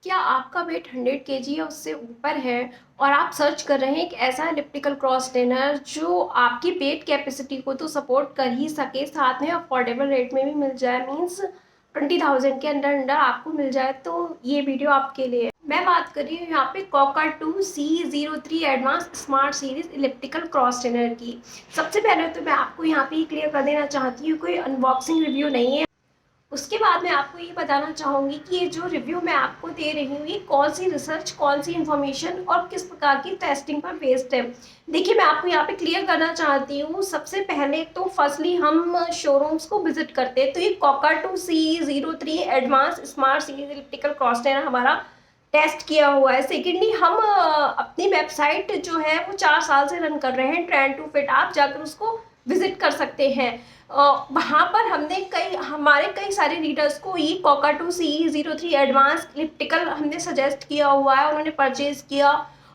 क्या आपका wait 100 KG या उससे ऊपर है और आप सर्च कर रहे हैं एक ऐसा इलिप्टिकल क्रॉस ट्रेनर जो आपकी पेट कैपेसिटी को तो सपोर्ट कर ही सके, साथ में अफोर्डेबल रेट में भी मिल जाए, मीन्स 20,000 के अंदर अंदर आपको मिल जाए, तो ये वीडियो आपके लिए है। मैं बात कर रही हूँ यहाँ पे Coca2C03 advance smart series elliptical cross trainer की। सबसे पहले तो मैं आपको यहाँ पे क्लियर कर देना चाहती हूँ, कोई अनबॉक्सिंग रिव्यू नहीं है। उसके बाद मैं आपको ये बताना चाहूँगी कि ये जो रिव्यू मैं आपको दे रही हूँ, ये कौन सी रिसर्च, कौन सी इन्फॉर्मेशन और किस प्रकार की टेस्टिंग पर बेस्ड है। देखिए, मैं आपको यहाँ पे क्लियर करना चाहती हूँ। सबसे पहले तो फर्स्टली हम शोरूम्स को विजिट करते हैं, तो ये Coca2C03 advance smart series electrical cross trainer हमारा टेस्ट किया हुआ है। सेकेंडली हम अपनी वेबसाइट जो है वो 4 साल से रन कर रहे हैं, ट्रेंड टू फिट। आप जाकर उसको विजिट कर सकते हैं। वहाँ पर हमने हमारे कई सारे रीडर्स को ये Coca2C03 एडवांस इलिप्टिकल हमने सजेस्ट किया हुआ है, उन्होंने परचेज किया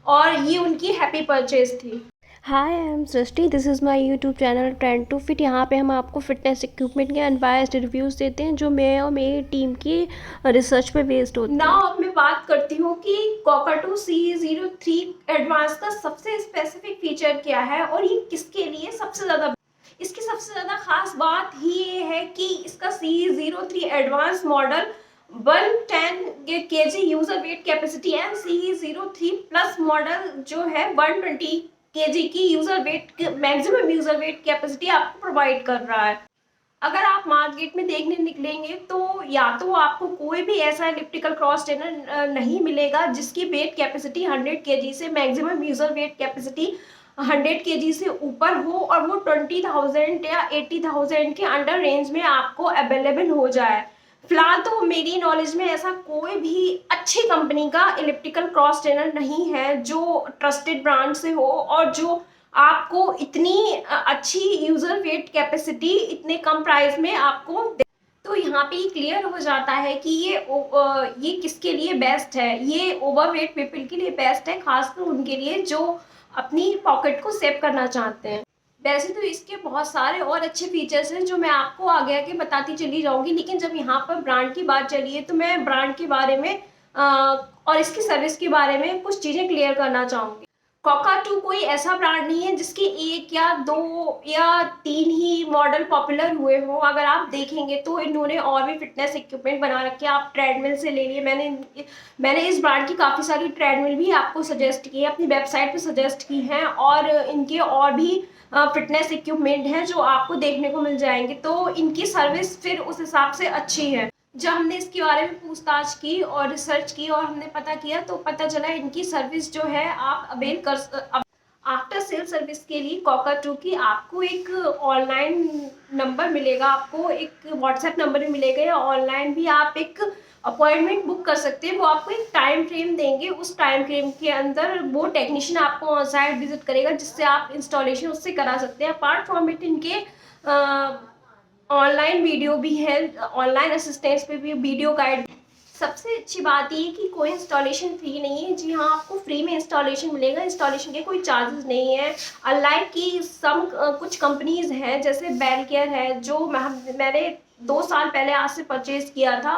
और ये उनकी हैप्पी परचेज थी। Hi, I am Srishti, this is my YouTube channel trend to fit. यहाँ पे हम आपको फिटनेस इक्विपमेंट के अनबायस्ड रिव्यूज़ देते हैं जो मैं और मेरी टीम की रिसर्च पे बेस्ड होते हैं। नाउ अब मैं बात करती हूँ कि Coca2C03 एडवांस का सबसे स्पेसिफिक फीचर क्या है और ये किसके लिए सबसे ज़्यादा। इसकी सबसे ज़्यादा खास बात ही ये है कि इसका C03 advance model 110 KG user wait capacity and C03 plus model जो है 120 केजी की user wait maximum user wait capacity आपको प्रोवाइड कर रहा है। अगर आप मार्केट में देखने निकलेंगे तो या तो आपको कोई भी ऐसा इलिप्टिकल क्रॉस ट्रेनर नहीं मिलेगा जिसकी वेट कैपेसिटी 100 केजी से maximum user wait capacity 100 KG से ऊपर हो और वो 20,000 या 80,000 के अंडर रेंज में आपको अवेलेबल हो जाए। फिलहाल तो मेरी नॉलेज में ऐसा कोई भी अच्छी कंपनी का इलिप्टिकल क्रॉस ट्रेनर नहीं है जो ट्रस्टेड ब्रांड से हो और जो आपको इतनी अच्छी यूजर वेट कैपेसिटी इतने कम प्राइस में आपको दे। तो यहाँ पे क्लियर हो जाता है कि ये किसके लिए बेस्ट है। ये ओवरवेट पीपल के लिए बेस्ट है, खासकर उनके लिए जो अपनी पॉकेट को सेव करना चाहते हैं। वैसे तो इसके बहुत सारे और अच्छे फीचर्स हैं जो मैं आपको आगे आगे बताती चली जाऊंगी, लेकिन जब यहाँ पर ब्रांड की बात चली है तो मैं ब्रांड के बारे में और इसकी सर्विस के बारे में कुछ चीज़ें क्लियर करना चाहूँगी। Coca2 कोई ऐसा ब्रांड नहीं है जिसके 1 या 2 या 3 ही मॉडल पॉपुलर हुए हों। अगर आप देखेंगे तो इन्होंने और भी फिटनेस इक्विपमेंट बना रखे हैं। आप ट्रेडमिल से ले लिए, मैंने इस ब्रांड की काफ़ी सारी ट्रेडमिल भी आपको सजेस्ट की है, अपनी वेबसाइट पे सजेस्ट की हैं और इनके और भी फिटनेस इक्विपमेंट हैं जो आपको देखने को मिल जाएंगे। तो इनकी सर्विस फिर उस हिसाब से अच्छी है। जब हमने इसके बारे में पूछताछ की और रिसर्च की और हमने पता किया तो पता चला इनकी सर्विस जो है आप अवेल कर आफ्टर सेल सर्विस के लिए Coca2 की आपको एक ऑनलाइन नंबर मिलेगा, आपको एक व्हाट्सएप नंबर भी मिलेगा या ऑनलाइन भी आप एक अपॉइंटमेंट बुक कर सकते हैं। वो आपको एक टाइम फ्रेम देंगे, उस टाइम फ्रेम के अंदर वो टेक्नीशियन आपको ऑन साइट विजिट करेगा जिससे आप इंस्टॉलेशन उससे करा सकते हैं। अपार्ट फ्रॉम इट इनके ऑनलाइन वीडियो भी है, ऑनलाइन असिस्टेंस पे भी वीडियो गाइड। सबसे अच्छी बात ये कि कोई इंस्टॉलेशन फ्री नहीं है। जी हाँ, आपको फ्री में इंस्टॉलेशन मिलेगा, इंस्टॉलेशन के कोई चार्जेस नहीं है। अनलाइक कि कुछ कंपनीज हैं जैसे बेल केयर है जो मैंने 2 साल पहले आज से परचेज किया था,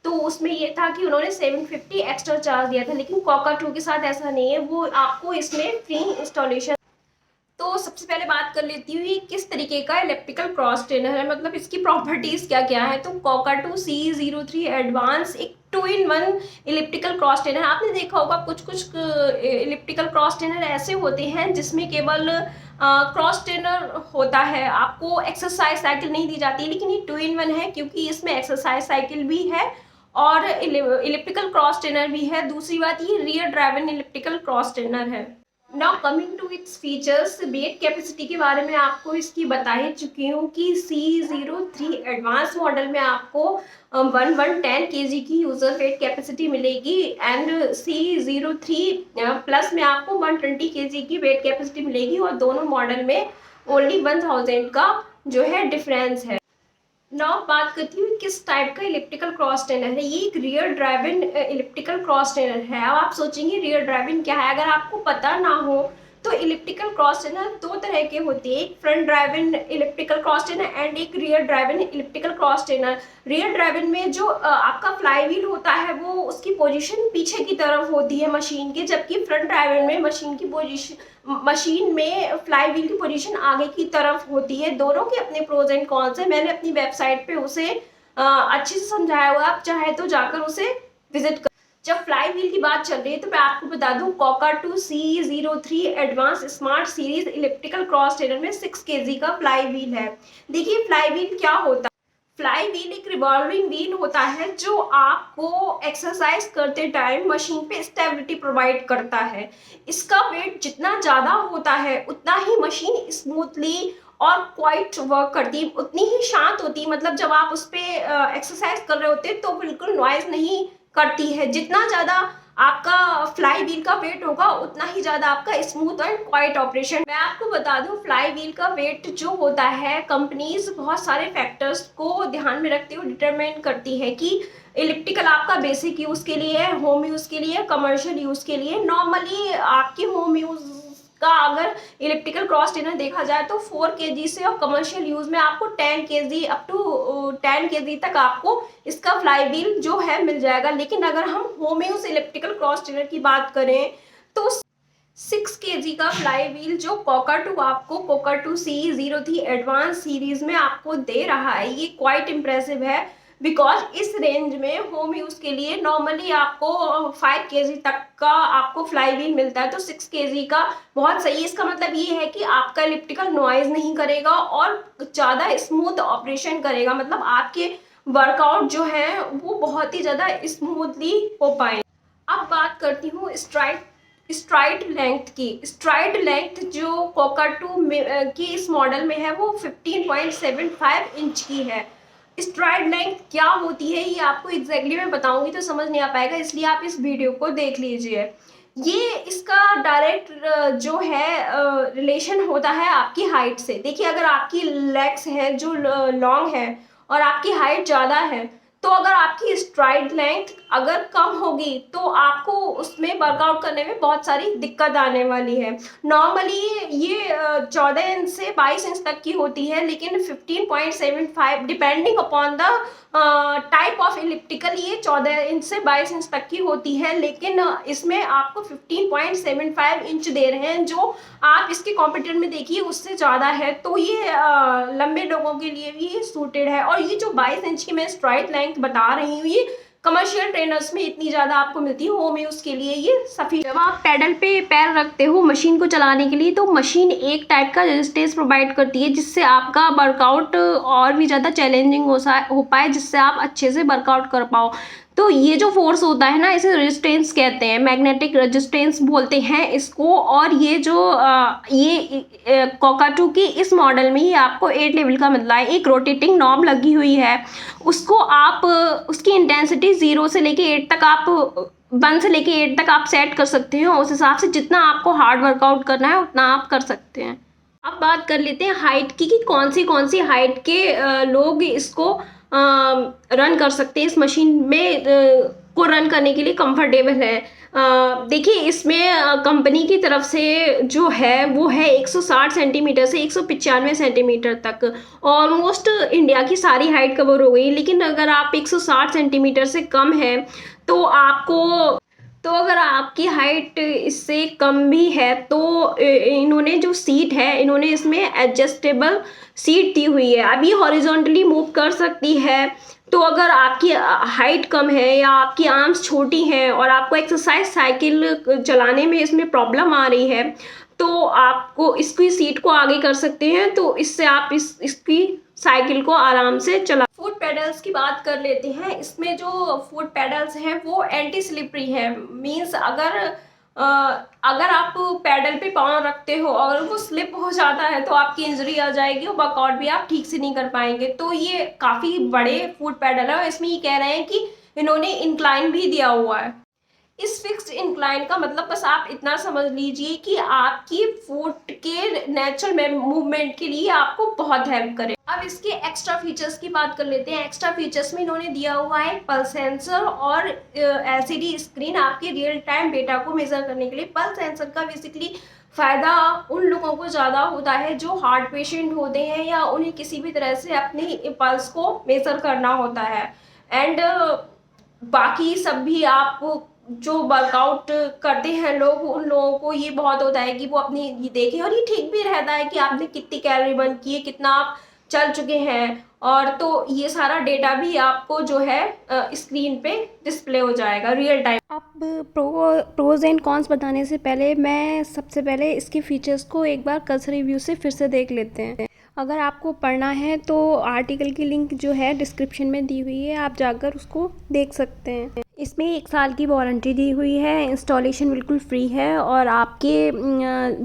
तो उसमें ये था कि उन्होंने 750 एक्स्ट्रा चार्ज दिया था, लेकिन Coca2 के साथ ऐसा नहीं है, वो आपको इसमें फ्री इंस्टॉलेशन। तो सबसे पहले बात कर लेती हूँ ये किस तरीके का इलेक्ट्रिकल क्रॉस ट्रेनर है, मतलब इसकी प्रॉपर्टीज क्या क्या है। तो Coca2C03 एडवांस एक 2-in-1 इलिप्टिकल क्रॉस ट्रेनर। आपने देखा होगा कुछ कुछ इलिप्टिकल क्रॉस ट्रेनर ऐसे होते हैं जिसमें केवल क्रॉस ट्रेनर होता है, आपको एक्सरसाइज साइकिल नहीं दी जाती, लेकिन ये 2-in-1 है क्योंकि इसमें एक्सरसाइज साइकिल भी है और इलिप्टिकल क्रॉस ट्रेनर भी है। दूसरी बात, ये rear driven elliptical cross trainer है। Now coming to its features, weight capacity के बारे में आपको इसकी बता ही चुकी हूँ कि C03 एडवांस मॉडल में आपको 110 केजी की यूजर वेट कैपेसिटी मिलेगी एंड C03 प्लस में आपको 120 केजी की वेट कैपेसिटी मिलेगी और दोनों मॉडल में ओनली 1000 का जो है डिफरेंस है। नाउ बात करती हूँ किस टाइप का इलिप्टिकल क्रॉस ट्रेनर है। ये एक rear driven elliptical cross trainer है। अब आप सोचेंगे रियर ड्राइवन क्या है, अगर आपको पता ना हो तो इलिप्टिकल क्रॉस ट्रेनर दो तरह के होते हैं, एक front driven elliptical cross trainer and एक rear driven elliptical cross trainer. Rear driven में जो आपका फ्लाई व्हील होता है वो उसकी पोजीशन पीछे की तरफ होती है मशीन के, जबकि फ्रंट ड्राइवन में मशीन में फ्लाई व्हील की पोजीशन आगे की तरफ होती है। दोनों के अपने प्रोज एंड कॉन्स है, मैंने अपनी वेबसाइट पे उसे अच्छे से समझाया हुआ, आप चाहे तो जाकर उसे विजिट कर। जब फ्लाई व्हील की बात चल रही है तो मैं आपको बता दूं कोकाटू C03 advance smart series elliptical cross trainer में 6 kg का फ्लाई व्हील है। देखिए फ्लाई व्हील क्या होता है। फ्लाई व्हील एक रिवॉल्विंग व्हील होता है जो आपको एक्सरसाइज करते टाइम मशीन पे स्टेबिलिटी प्रोवाइड करता है। इसका वेट जितना ज़्यादा होता है उतना ही मशीन स्मूथली और क्वाइट वर्क करती है, उतनी ही शांत होती है। मतलब जब आप उस पर एक्सरसाइज कर रहे होते हैं तो बिल्कुल नॉइज नहीं करती है। जितना ज़्यादा आपका फ्लाई व्हील का वेट होगा उतना ही ज़्यादा आपका स्मूथ एंड क्वाइट ऑपरेशन। मैं आपको बता दूं फ्लाई व्हील का वेट जो होता है कंपनीज बहुत सारे फैक्टर्स को ध्यान में रखते हुए डिटरमाइन करती है कि इलिप्टिकल आपका बेसिक यूज़ के लिए है, होम यूज़ के लिए, कमर्शियल यूज़ के लिए। नॉर्मली आपके होम यूज़ का अगर इलिप्टिकल क्रॉस ट्रेनर देखा जाए तो 4 kg से, और कमर्शियल यूज में आपको 10 kg अप टू 10 kg तक आपको इसका फ्लाई व्हील जो है मिल जाएगा। लेकिन अगर हम home use elliptical cross trainer की बात करें तो 6 kg का फ्लाई व्हील जो कोकाटू C03 एडवांस सीरीज में आपको दे रहा है, ये क्वाइट इम्प्रेसिव है। बिकॉज इस रेंज में होम यूज के लिए नॉर्मली आपको 5 kg तक का आपको फ्लाई व्हील मिलता है, तो 6 kg का बहुत सही। इसका मतलब ये है कि आपका इलिप्टिकल नॉइज नहीं करेगा और ज़्यादा स्मूथ ऑपरेशन करेगा। मतलब आपके वर्कआउट जो है वो बहुत ही ज़्यादा स्मूथली हो पाए। अब बात करती हूँ स्ट्राइड लेंथ की। स्ट्राइड लेंथ जो कोकाटू की इस मॉडल में है वो 15.75 इंच की है। स्ट्राइड लेंथ क्या होती है ये आपको एग्जैक्टली मैं बताऊंगी तो समझ नहीं आ पाएगा, इसलिए आप इस वीडियो को देख लीजिए। ये इसका डायरेक्ट जो है रिलेशन होता है आपकी हाइट से। देखिए अगर आपकी लेग्स हैं जो लॉन्ग है और आपकी हाइट ज़्यादा है तो अगर आपकी स्ट्राइड लेंथ अगर कम होगी तो आपको उसमें वर्कआउट करने में बहुत सारी दिक्कत आने वाली है। नॉर्मली ये 14 इंच से 22 इंच तक की होती है, लेकिन 15.75 depending upon the type of elliptical ये 14 इंच से 22 इंच तक की होती है। लेकिन इसमें आपको 15.75 इंच दे रहे हैं, जो आप इसके कॉम्पिटिटर में देखिए उससे ज़्यादा है। तो ये लंबे लोगों के लिए भी सूटेड है। और ये जो 22 इंच की मैं स्ट्राइड लेंथ बता रही हूँ ये कमर्शियल ट्रेनर्स में इतनी ज़्यादा आपको मिलती है, होम यूज़ के लिए ये सफी। जब आप पैडल पे पैर रखते हो मशीन को चलाने के लिए तो मशीन एक टाइप का रेजिस्टेंस प्रोवाइड करती है जिससे आपका वर्कआउट और भी ज़्यादा चैलेंजिंग हो पाए, जिससे आप अच्छे से वर्कआउट कर पाओ। तो ये जो फोर्स होता है ना इसे रेजिस्टेंस कहते हैं, मैग्नेटिक रेजिस्टेंस बोलते हैं इसको। और ये जो कोकाटू की इस मॉडल में ही आपको 8 लेवल का मिलता है। एक रोटेटिंग नॉब लगी हुई है, उसको आप उसकी इंटेंसिटी 0 से लेके 8 तक आप 1 से लेके 8 तक आप सेट कर सकते हो। उस हिसाब से जितना आपको हार्ड वर्कआउट करना है उतना आप कर सकते हैं। अब बात कर लेते हैं हाइट की कि कौन सी हाइट के लोग इसको रन कर सकते हैं। इस मशीन में को रन करने के लिए कंफर्टेबल है। देखिए इसमें कंपनी की तरफ से जो है वो है 160 सेंटीमीटर से 195 सेंटीमीटर तक। ऑलमोस्ट इंडिया की सारी हाइट कवर हो गई। लेकिन अगर आप 160 सेंटीमीटर से कम है तो अगर आपकी हाइट इससे कम भी है तो इन्होंने जो सीट है इन्होंने इसमें एडजस्टेबल सीट दी हुई है। अब ये हॉरिजॉन्टली मूव कर सकती है। तो अगर आपकी हाइट कम है या आपकी आर्म्स छोटी हैं और आपको एक्सरसाइज साइकिल चलाने में इसमें प्रॉब्लम आ रही है तो आपको इसकी सीट को आगे कर सकते हैं, तो इससे आप इसकी साइकिल को आराम से चला। फुट पेडल्स की बात कर लेते हैं। इसमें जो फुट पेडल्स हैं वो एंटी स्लिपरी है। मींस अगर आप पैडल पे पाँव रखते हो और वो स्लिप हो जाता है तो आपकी इंजरी आ जाएगी और वर्कआउट भी आप ठीक से नहीं कर पाएंगे। तो ये काफ़ी बड़े फुट पेडल है और इसमें ये कह रहे हैं कि इन्होंने इंक्लाइन भी दिया हुआ है। इस फिक्स्ड इंक्लाइन का मतलब बस आप इतना समझ लीजिए कि आपकी फुट के नेचुरल मूवमेंट के लिए आपको बहुत हेल्प करे। अब इसके एक्स्ट्रा फीचर्स की बात कर लेते हैं। एक्स्ट्रा फीचर्स में इन्होंने दिया हुआ है पल्स सेंसर और एलसीडी स्क्रीन आपके रियल टाइम डेटा को मेजर करने के लिए। पल्स सेंसर का बेसिकली फ़ायदा उन लोगों को ज़्यादा होता है जो हार्ट पेशेंट होते हैं या उन्हें किसी भी तरह से अपनी पल्स को मेजर करना होता है। एंड बाकी सब भी आप जो वर्कआउट करते हैं लोग, उन लोगों को ये बहुत होता है कि वो अपनी ये देखें, और ये ठीक भी रहता है कि आपने कितनी कैलोरी बर्न की है, कितना आप चल चुके हैं, और तो ये सारा डेटा भी आपको जो है स्क्रीन पे डिस्प्ले हो जाएगा रियल टाइम। अब प्रोज एंड कॉन्स बताने से पहले मैं सबसे पहले इसके फीचर्स को एक बार कर्सर रिव्यू से फिर से देख लेते हैं। अगर आपको पढ़ना है तो आर्टिकल की लिंक जो है डिस्क्रिप्शन में दी हुई है, आप जाकर उसको देख सकते हैं। इसमें 1 साल की वारंटी दी हुई है, इंस्टॉलेशन बिल्कुल फ्री है, और आपके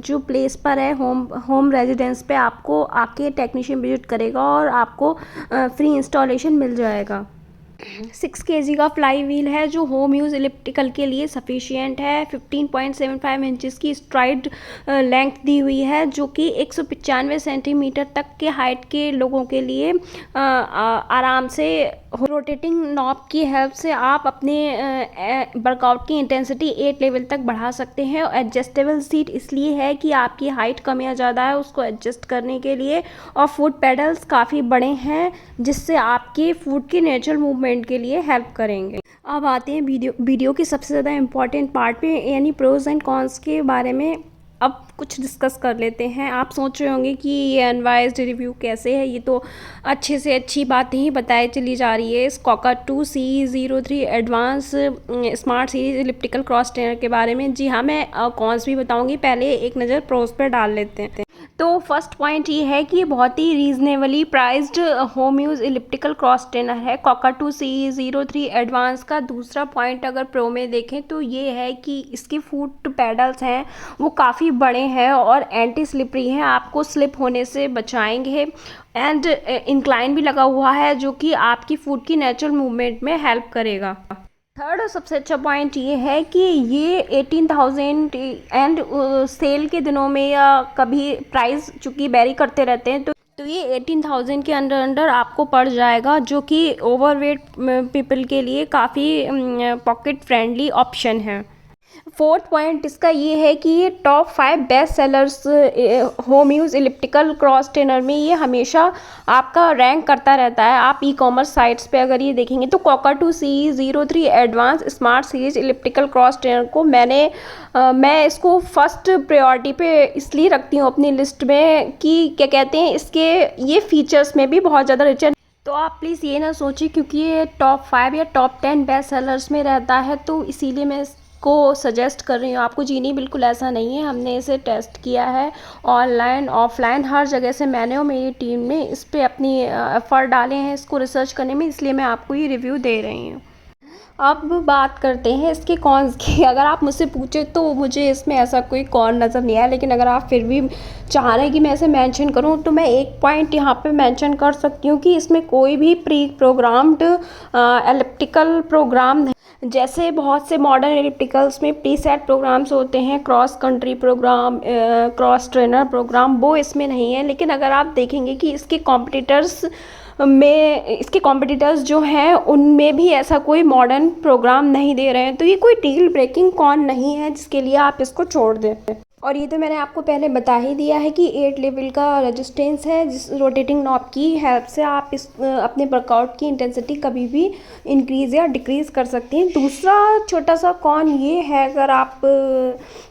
जो प्लेस पर है होम रेजिडेंस पे आपको आके टेक्नीशियन विजिट करेगा और आपको फ्री इंस्टॉलेशन मिल जाएगा। 6 kg का फ्लाई व्हील है जो होम यूज़ इलिप्टिकल के लिए सफिशिएंट है। 15.75 इंचज़ की स्ट्राइड लेंथ दी हुई है जो कि 195 सेंटीमीटर तक के हाइट के लोगों के लिए आराम से रोटेटिंग नॉब की हेल्प से आप अपने वर्कआउट की इंटेंसिटी 8 लेवल तक बढ़ा सकते हैं। एडजस्टेबल सीट इसलिए है कि आपकी हाइट कम या ज़्यादा है उसको एडजस्ट करने के लिए, और फुट पेडल्स काफ़ी बड़े हैं जिससे आपके फुट के नेचुरल मूवमेंट के लिए हेल्प करेंगे। अब आते हैं वीडियो के सबसे ज़्यादा इम्पॉर्टेंट पार्ट पे, यानी प्रोज एंड कॉन्स के बारे में अब कुछ डिस्कस कर लेते हैं। आप सोच रहे होंगे कि ये अनवाइज्ड रिव्यू कैसे है, ये तो अच्छे से अच्छी बातें ही बताई चली जा रही है इस कोका-2 CE03 advance smart series elliptical cross trainer के बारे में। जी हाँ, मैं कॉन्स भी बताऊंगी, पहले एक नज़र प्रोज पर डाल लेते हैं। तो फर्स्ट पॉइंट ये है कि ये बहुत ही reasonably priced home use elliptical cross trainer है कोका-2 CE03 एडवांस का। दूसरा पॉइंट अगर प्रो में देखें तो ये है कि इसके फुट पैडल्स हैं वो काफ़ी बड़े हैं और एंटी स्लिपरी हैं, आपको स्लिप होने से बचाएंगे। एंड इंक्लाइन भी लगा हुआ है जो कि आपकी फुट की नेचुरल मूवमेंट में हेल्प करेगा। थर्ड और सबसे अच्छा पॉइंट ये है कि ये 18,000 एंड सेल के दिनों में या कभी प्राइस चूँकि वेरी करते रहते हैं तो ये 18,000 के अंडर आपको पड़ जाएगा, जो कि ओवरवेट पीपल के लिए काफ़ी पॉकेट फ्रेंडली ऑप्शन है। फोर्थ पॉइंट इसका ये है कि ये top 5 best sellers home use elliptical cross trainer में ये हमेशा आपका रैंक करता रहता है। आप ई-कॉमर्स साइट्स पे अगर ये देखेंगे तो कोका-2 CE03 advance smart series elliptical cross trainer को मैं इसको फर्स्ट प्रायोरिटी पे इसलिए रखती हूँ अपनी लिस्ट में कि क्या कहते हैं, इसके ये फीचर्स में भी बहुत ज़्यादा रिच है। तो आप प्लीज़ ये ना सोचिए क्योंकि ये टॉप 5 या टॉप 10 बेस्ट सेलर्स में रहता है तो इसीलिए मैं को सजेस्ट कर रही हूँ आपको। जी नहीं, बिल्कुल ऐसा नहीं है, हमने इसे टेस्ट किया है ऑनलाइन ऑफलाइन हर जगह से। मैंने और मेरी टीम ने इस पे अपनी एफर्ट डाले हैं इसको रिसर्च करने में, इसलिए मैं आपको ये रिव्यू दे रही हूँ। अब बात करते हैं इसके कॉन्स की। अगर आप मुझसे पूछे तो मुझे इसमें ऐसा कोई कॉन नज़र नहीं आया, लेकिन अगर आप फिर भी चाह रहे हैं कि मैं इसे मेंशन करूं तो मैं एक पॉइंट यहाँ पे मेंशन कर सकती हूँ कि इसमें कोई भी प्री प्रोग्राम्ड एलिप्टिकल प्रोग्राम नहीं। जैसे बहुत से मॉडर्न एलिप्टिकल्स में प्री सेट प्रोग्राम्स होते हैं, cross country program, cross trainer program, वो इसमें नहीं है। लेकिन अगर आप देखेंगे कि इसके कॉम्पिटिटर्स जो हैं उनमें भी ऐसा कोई मॉडर्न प्रोग्राम नहीं दे रहे हैं, तो ये कोई डील ब्रेकिंग कॉन नहीं है जिसके लिए आप इसको छोड़ दें। और ये तो मैंने आपको पहले बता ही दिया है कि 8 लेवल का रेजिस्टेंस है जिस रोटेटिंग नॉब की हेल्प से आप इस अपने वर्कआउट की इंटेंसिटी कभी भी इंक्रीज़ या डिक्रीज़ कर सकती हैं। दूसरा छोटा सा कॉन ये है, अगर आप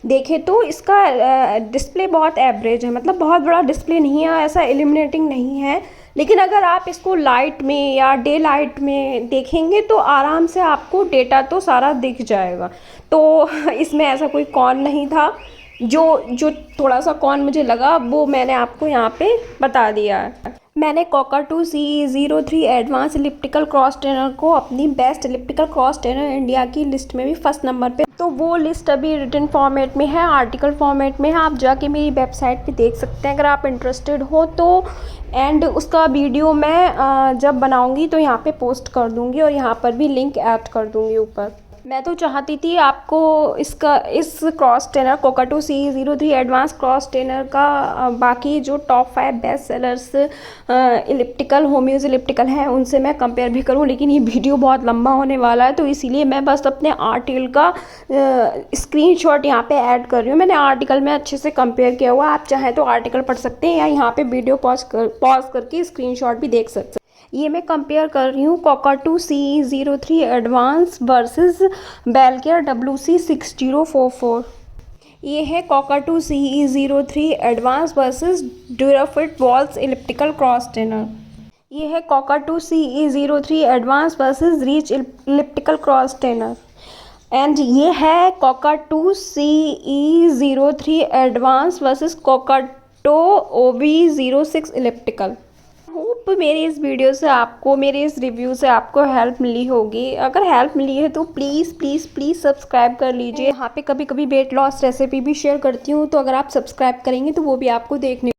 देखें तो इसका डिस्प्ले बहुत एवरेज है, मतलब बहुत बड़ा डिस्प्ले नहीं है, ऐसा एलिमिनेटिंग नहीं है। लेकिन अगर आप इसको लाइट में या डे लाइट में देखेंगे तो आराम से आपको डेटा तो सारा दिख जाएगा। तो इसमें ऐसा कोई कॉन नहीं था। जो थोड़ा सा कॉन मुझे लगा वो मैंने आपको यहाँ पे बता दिया है। मैंने कोका-2 CE03 advance elliptical cross trainer को अपनी best elliptical cross trainer India की लिस्ट में भी फर्स्ट नंबर पे, तो वो लिस्ट अभी रिटन फॉर्मेट में है, आर्टिकल फॉर्मेट में है, आप जाके मेरी वेबसाइट पे देख सकते हैं अगर आप इंटरेस्टेड हो तो। एंड उसका वीडियो मैं जब बनाऊंगी तो यहाँ पे पोस्ट कर दूंगी और यहाँ पर भी लिंक ऐड कर दूंगी ऊपर। मैं तो चाहती थी आपको इस cross trainer Cockatoo CE03 advance cross trainer का बाकी जो top 5 best sellers elliptical home use elliptical हैं उनसे मैं कंपेयर भी करूं, लेकिन ये वीडियो बहुत लंबा होने वाला है, तो इसीलिए मैं बस अपने आर्टिकल का स्क्रीनशॉट यहाँ पे ऐड कर रही हूँ। मैंने आर्टिकल में अच्छे से कंपेयर किया हुआ, आप चाहें तो आर्टिकल पढ़ सकते हैं या यहाँ पे वीडियो पॉज करके स्क्रीनशॉट भी देख सकते हैं। ये मैं कंपेयर कर रही हूँ कोकाटू CE03 एडवांस वर्सेस बेलकेयर WC6044। ये है Cockatoo CE03 advance versus Durafit Waltz elliptical cross trainer. ये है Cockatoo CE03 advance versus Reach elliptical cross trainer. And ये है Cockatoo CE03 advance versus Cockatoo OB06 elliptical. Hope मेरे इस वीडियो से आपको, मेरे इस रिव्यू से आपको हेल्प मिली होगी। अगर हेल्प मिली है तो प्लीज़ प्लीज़ प्लीज़ सब्सक्राइब कर लीजिए। यहाँ पे कभी कभी वेट लॉस रेसिपी भी शेयर करती हूँ, तो अगर आप सब्सक्राइब करेंगे तो वो भी आपको देखने